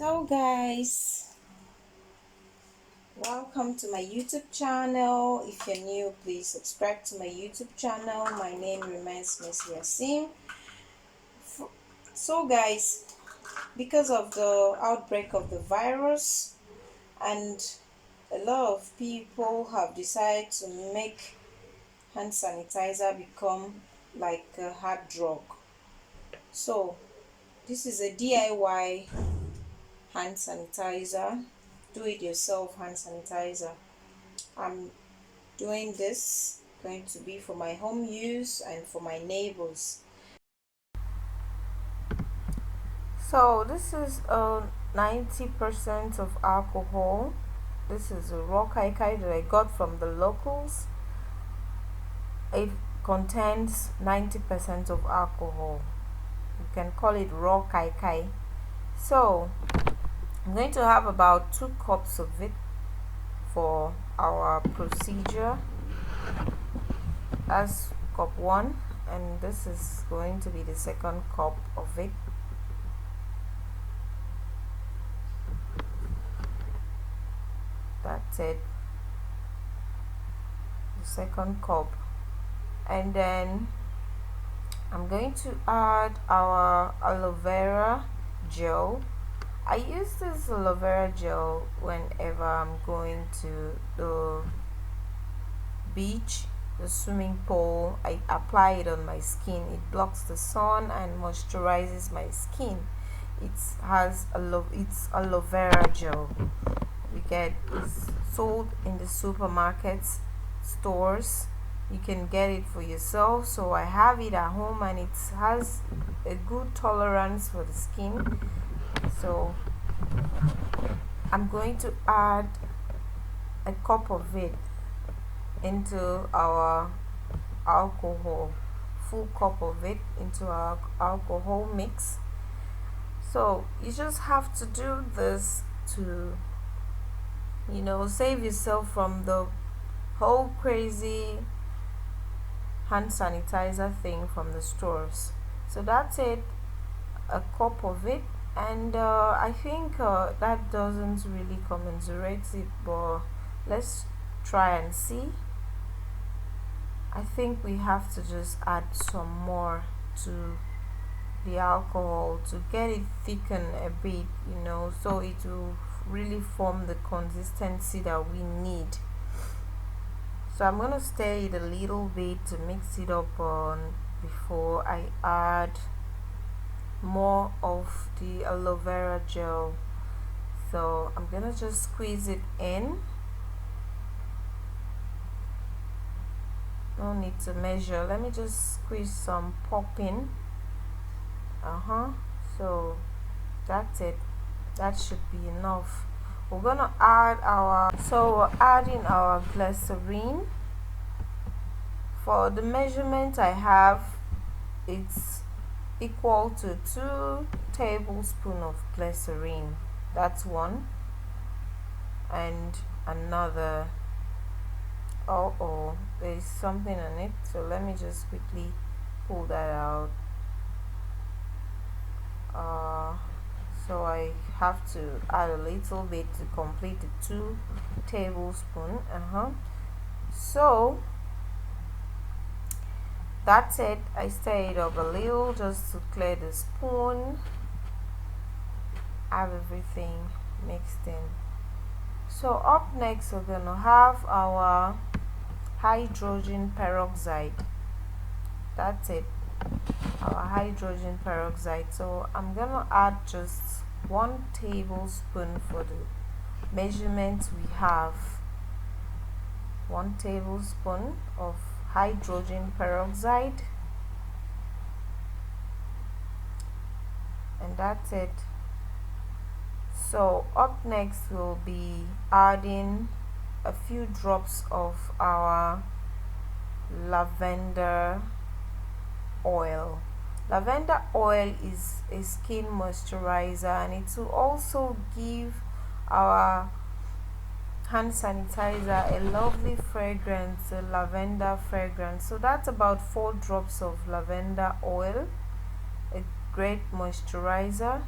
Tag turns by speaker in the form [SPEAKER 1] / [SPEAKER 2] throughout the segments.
[SPEAKER 1] Hello guys, welcome to my YouTube channel. If you're new, please subscribe to my YouTube channel. My name remains Miss Yasim. So guys, because of the outbreak of the virus and a lot of people have decided to make hand sanitizer become like a hard drug. So this is a DIY hand sanitizer, do it yourself hand sanitizer. I'm doing this going to be for my home use and for my neighbors. So this is 90% of alcohol. This is a raw kai kai that I got from the locals. It contains 90% of alcohol. You can call it raw kai kai. So I'm going to have about 2 cups of it for our procedure. That's cup 1, and this is going to be the second cup of it. That's it, the second cup. And then I'm going to add our aloe vera gel. I use this aloe vera gel whenever I'm going to the beach, the swimming pool. I apply it on my skin. It blocks the sun and moisturizes my skin. It's aloe vera gel. You get it's sold in the supermarkets, stores. You can get it for yourself. So I have it at home, and it has a good tolerance for the skin. So I'm going to add a cup of it into our alcohol, full cup of it into our alcohol mix. So you just have to do this to save yourself from the whole crazy hand sanitizer thing from the stores. So that's it, a cup of it. And I think that doesn't really commensurate it, but let's try and see. I think we have to just add some more to the alcohol to get it thicken a bit, so it will really form the consistency that we need. So I'm gonna stir it a little bit to mix it up on before I add more of the aloe vera gel. So I'm gonna just squeeze it in. No need to measure. Let me just squeeze some pop in. So that's it. That should be enough. We're gonna add we're adding our glycerin. For the measurement I have, it's equal to 2 tablespoons of glycerin. That's one. And another, there's something on it, so let me just quickly pull that out. So I have to add a little bit to complete the 2 tablespoons. So that's it. I stir it up a little just to clear the spoon. Have everything mixed in. So up next we're gonna have our hydrogen peroxide. That's it, our hydrogen peroxide. So I'm gonna add just 1 tablespoon for the measurement we have. 1 tablespoon of hydrogen peroxide, and that's it. So up next we'll be adding a few drops of our lavender oil. Lavender oil is a skin moisturizer, and it will also give our hand sanitizer a lovely fragrance, a lavender fragrance. So that's about 4 drops of lavender oil, a great moisturizer.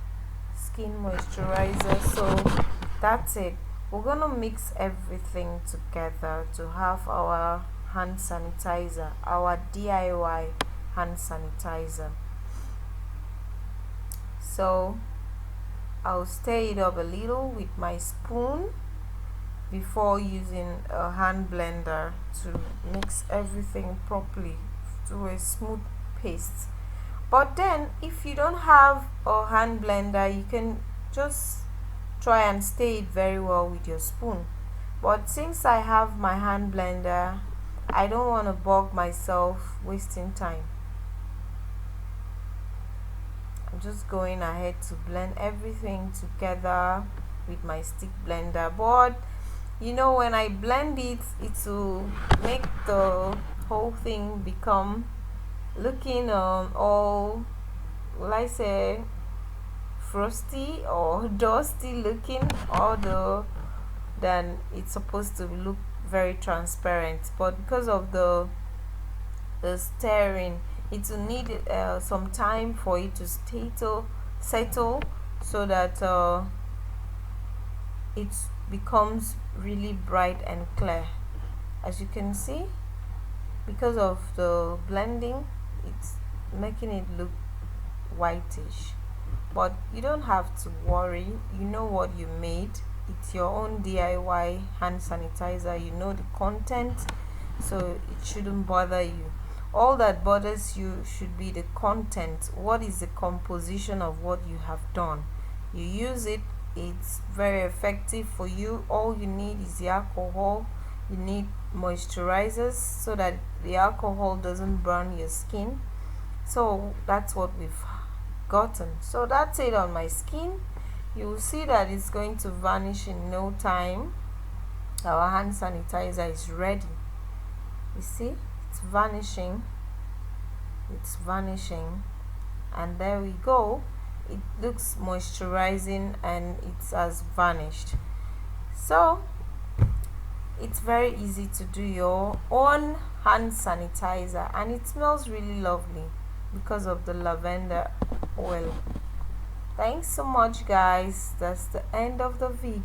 [SPEAKER 1] skin moisturizer. So that's it. We're gonna mix everything together to have our hand sanitizer, our DIY hand sanitizer. So I'll stir it up a little with my spoon before using a hand blender to mix everything properly to a smooth paste. But then if you don't have a hand blender, you can just try and stir it very well with your spoon. But since I have my hand blender, I don't want to bug myself wasting time. I'm just going ahead to blend everything together with my stick blender. But you know, when I blend it, it will make the whole thing become looking all, will I say, frosty or dusty looking, although then it's supposed to look very transparent. But because of the stirring, it will need some time for it to settle so that it becomes really bright and clear. As you can see, because of the blending, it's making it look whitish. But you don't have to worry, you know what you made. It's your own DIY hand sanitizer, you know the content, so it shouldn't bother you. All that bothers you should be the content. What is the composition of what you have done? You use it, it's very effective for you. All you need is the alcohol, you need moisturizers so that the alcohol doesn't burn your skin. So that's what we've gotten. So that's it on my skin. You will see that it's going to vanish in no time. Our hand sanitizer is ready. You see, it's vanishing, and there we go. It looks moisturizing and it has vanished. So it's very easy to do your own hand sanitizer, and it smells really lovely because of the lavender oil. Thanks so much, guys. That's the end of the video.